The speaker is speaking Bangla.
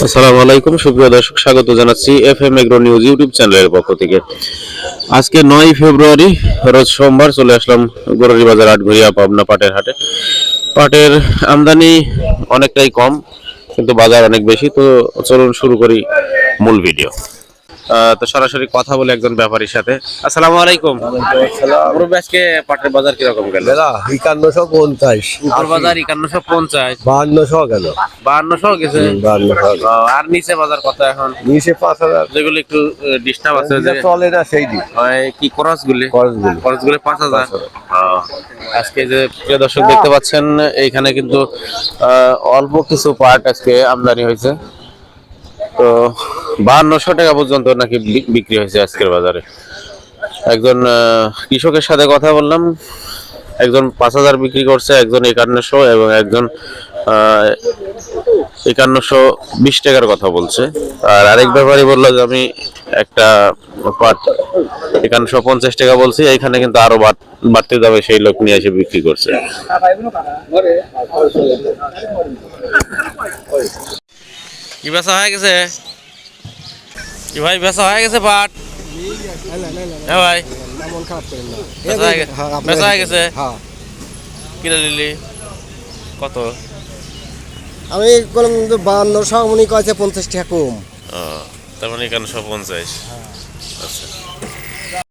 আসসালামু আলাইকুম সুপ্রিয় দর্শক, স্বাগত জানাচ্ছি এফএম এগ্রো নিউজ ইউটিউব চ্যানেলের পক্ষ থেকে। আজকে 9 ফেব্রুয়ারি রোজ সোমবার চলে আসলাম গরুরি বাজার আটঘরিয়া পাবনা পাটের হাটে। পাটের আমদানি অনেকটাই কম, কিন্তু বাজার অনেক বেশি। তো চলুন শুরু করি মূল ভিডিও। তো সরাসরি কথা বলে একজন ব্যাপারীর সাথে। আসসালামু আলাইকুম। মুরব্বি, আজকে পাটের বাজার কিরকম গেল? 5150, উপর বাজার 5150, 5200 গেল, 5200 গেছে। 5200 আর নিচে বাজার কত এখন? নিচে 5000 যেগুলো একটু ডিস্টার্ব আছে, যে চলে না সেই দিন কি ক্রসগুলি, খরচগুলো। খরচগুলি 5000। আজকে যে প্রিয় দর্শক দেখতে পাচ্ছেন, এইখানে কিন্তু অল্প কিছু পার্ট আজকে আমদানি হয়েছে। তো 5200 টাকা পর্যন্ত নাকি বিক্রি হয়েছে আজকের বাজারে। একজন কৃষকের সাথে কথা বললাম, একজন 5000 বিক্রি করছে, একজন 5100 এবং একজন 5120 টাকার কথা বলছে। আর আরেক ব্যাপারী বললো যে আমি একটা পাট 5150 টাকা বলছি, এখানে কিন্তু আরো বাড়তে যাবে, সেই লোক নিয়ে এসে বিক্রি করছে। কি বেচা হয়ে গেছে? কি ভাই বেচা হয়ে গেছে পাট? হ্যাঁ ভাই, বেচা হয়ে গেছে। কিনে নিলি কত? আমি বললাম 5200, উনি কয়েছে 50 টাকা কম। তার মানে 5150। আচ্ছা,